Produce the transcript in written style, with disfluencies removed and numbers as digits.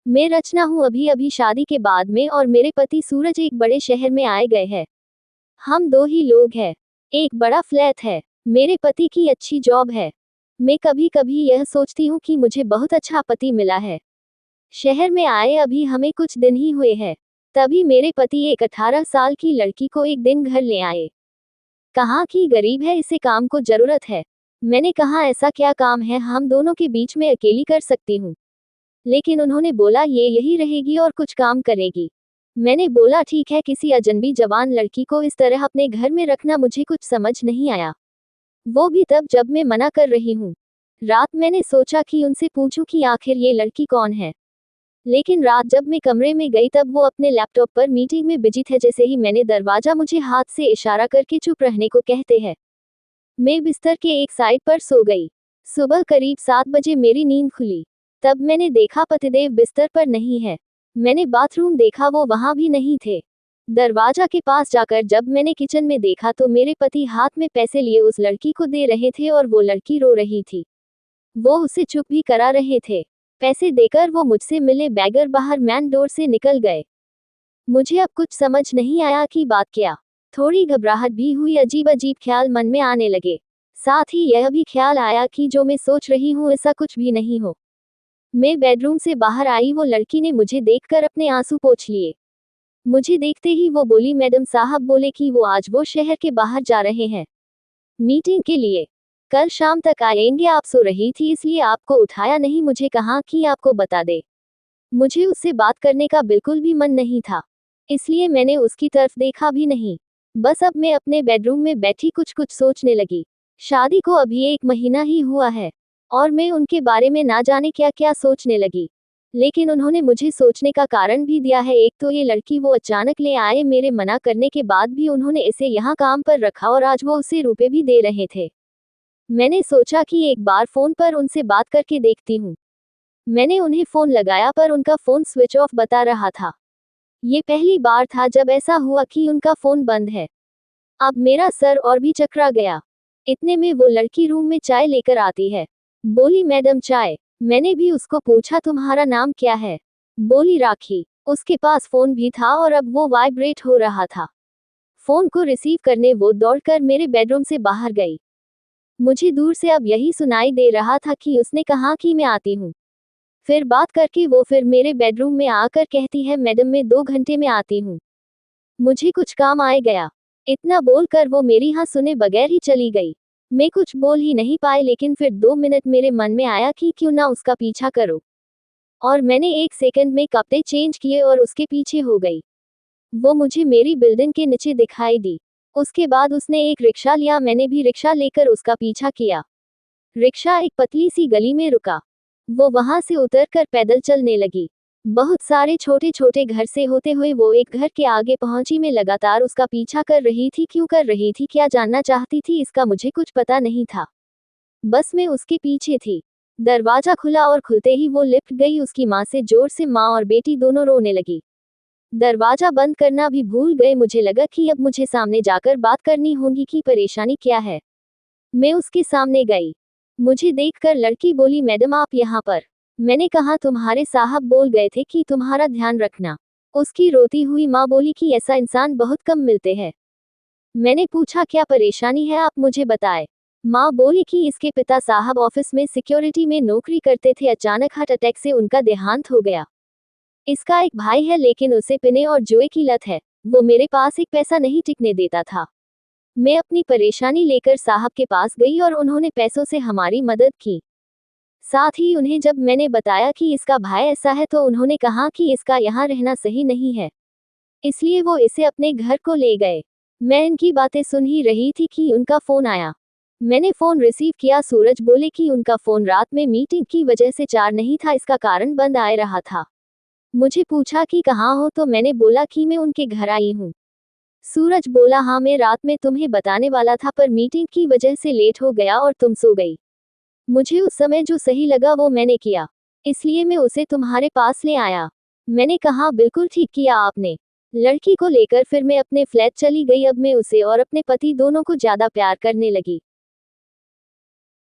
मैं रचना हूँ अभी अभी शादी के बाद में और मेरे पति सूरज एक बड़े शहर में आए गए हैं। हम दो ही लोग हैं। एक बड़ा फ्लैट है। मेरे पति की अच्छी जॉब है। मैं कभी कभी यह सोचती हूँ कि मुझे बहुत अच्छा पति मिला है। शहर में आए अभी हमें कुछ दिन ही हुए हैं। तभी मेरे पति एक 18 साल की लड़की को एक दिन घर ले आए। कहा कि गरीब है, इसे काम को जरूरत है। मैंने कहा ऐसा क्या काम है, हम दोनों के बीच में अकेली कर सकती हूँ। लेकिन उन्होंने बोला ये यही रहेगी और कुछ काम करेगी। मैंने बोला ठीक है, किसी अजनबी जवान लड़की को इस तरह अपने घर में रखना मुझे कुछ समझ नहीं आया। वो भी तब जब मैं मना कर रही हूँ। रात मैंने सोचा कि उनसे पूछूं कि आखिर ये लड़की कौन है। लेकिन रात जब मैं कमरे में गई तब वो अपने लैपटॉप पर मीटिंग में बिजी थे। जैसे ही मैंने दरवाजा, मुझे हाथ से इशारा करके चुप रहने को कहते हैं। मैं बिस्तर के एक साइड पर सो गई। सुबह करीब 7 बजे मेरी नींद खुली। तब मैंने देखा पतिदेव बिस्तर पर नहीं है। मैंने बाथरूम देखा, वो वहां भी नहीं थे। दरवाजा के पास जाकर जब मैंने किचन में देखा तो मेरे पति हाथ में पैसे लिए उस लड़की को दे रहे थे और वो लड़की रो रही थी। वो उसे चुप भी करा रहे थे। पैसे देकर वो मुझसे मिले बैगर बाहर मैन डोर से निकल गए। मुझे अब कुछ समझ नहीं आया कि बात क्या। थोड़ी घबराहट भी हुई, अजीब अजीब ख्याल मन में आने लगे। साथ ही यह भी ख्याल आया कि जो मैं सोच रही हूँ ऐसा कुछ भी नहीं हो। मैं बेडरूम से बाहर आई, वो लड़की ने मुझे देखकर अपने आंसू पोंछ लिए। मुझे देखते ही वो बोली, मैडम साहब बोले कि वो आज वो शहर के बाहर जा रहे हैं मीटिंग के लिए। कल शाम तक आएंगे। आप सो रही थी इसलिए आपको उठाया नहीं। मुझे कहा कि आपको बता दे। मुझे उससे बात करने का बिल्कुल भी मन नहीं था, इसलिए मैंने उसकी तरफ देखा भी नहीं। बस अब मैं अपने बेडरूम में बैठी कुछ कुछ सोचने लगी। शादी को अभी 1 महीना ही हुआ है और मैं उनके बारे में ना जाने क्या क्या सोचने लगी। लेकिन उन्होंने मुझे सोचने का कारण भी दिया है। एक तो ये लड़की वो अचानक ले आए, मेरे मना करने के बाद भी उन्होंने इसे यहाँ काम पर रखा और आज वो उसे रुपए भी दे रहे थे। मैंने सोचा कि एक बार फोन पर उनसे बात करके देखती हूँ। मैंने उन्हें फोन लगाया पर उनका फोन स्विच ऑफ बता रहा था। ये पहली बार था जब ऐसा हुआ कि उनका फोन बंद है। अब मेरा सर और भी चकरा गया। इतने में वो लड़की रूम में चाय लेकर आती है। बोली, मैडम चाय। मैंने भी उसको पूछा तुम्हारा नाम क्या है। बोली राखी। उसके पास फोन भी था और अब वो वाइब्रेट हो रहा था। फोन को रिसीव करने वो दौड़कर मेरे बेडरूम से बाहर गई। मुझे दूर से अब यही सुनाई दे रहा था कि उसने कहा कि मैं आती हूँ। फिर बात करके वो फिर मेरे बेडरूम में आकर कहती है, मैडम मैं 2 घंटे में आती हूँ, मुझे कुछ काम आए गया। इतना बोलकर वो मेरी हाँ सुने बगैर ही चली गई। मैं कुछ बोल ही नहीं पाए, लेकिन फिर 2 मिनट मेरे मन में आया कि क्यों ना उसका पीछा करो। और मैंने 1 सेकंड में कपड़े चेंज किए और उसके पीछे हो गई। वो मुझे मेरी बिल्डिंग के नीचे दिखाई दी। उसके बाद उसने एक रिक्शा लिया, मैंने भी रिक्शा लेकर उसका पीछा किया। रिक्शा एक पतली सी गली में रुका। वो वहां से उतरकर पैदल चलने लगी। बहुत सारे छोटे छोटे घर से होते हुए वो एक घर के आगे पहुंची। मैं लगातार उसका पीछा कर रही थी। क्यों कर रही थी, क्या जानना चाहती थी, इसका मुझे कुछ पता नहीं था। बस मैं उसके पीछे थी। दरवाजा खुला और खुलते ही वो लिफ्ट गई उसकी माँ से जोर से। माँ और बेटी दोनों रोने लगी। दरवाजा बंद करना भी भूल गए। मुझे लगा कि अब मुझे सामने जाकर बात करनी होगी कि परेशानी क्या है। मैं उसके सामने गई। मुझे देखकर लड़की बोली, मैडम आप यहाँ पर। मैंने कहा तुम्हारे साहब बोल गए थे कि तुम्हारा ध्यान रखना। उसकी रोती हुई माँ बोली कि ऐसा इंसान बहुत कम मिलते हैं। मैंने पूछा क्या परेशानी है, आप मुझे बताएं। माँ बोली कि इसके पिता साहब ऑफिस में सिक्योरिटी में नौकरी करते थे, अचानक हार्ट अटैक से उनका देहांत हो गया। इसका एक भाई है लेकिन उसे पीने और जुए की लत है। वो मेरे पास एक पैसा नहीं टिकने देता था। मैं अपनी परेशानी लेकर साहब के पास गई और उन्होंने पैसों से हमारी मदद की। साथ ही उन्हें जब मैंने बताया कि इसका भाई ऐसा है तो उन्होंने कहा कि इसका यहाँ रहना सही नहीं है, इसलिए वो इसे अपने घर को ले गए। मैं इनकी बातें सुन ही रही थी कि उनका फोन आया। मैंने फोन रिसीव किया। सूरज बोले कि उनका फोन रात में मीटिंग की वजह से चार्ज नहीं था, इसका कारण बंद आ रहा था। मुझे पूछा कि कहाँ हो तो मैंने बोला कि मैं उनके घर आई हूँ। सूरज बोला, हाँ मैं रात में तुम्हें बताने वाला था पर मीटिंग की वजह से लेट हो गया और तुम सो गई। मुझे उस समय जो सही लगा वो मैंने किया, इसलिए मैं उसे तुम्हारे पास ले आया। मैंने कहा बिल्कुल ठीक किया आपने। लड़की को लेकर फिर मैं अपने फ्लैट चली गई। अब मैं उसे और अपने पति दोनों को ज्यादा प्यार करने लगी।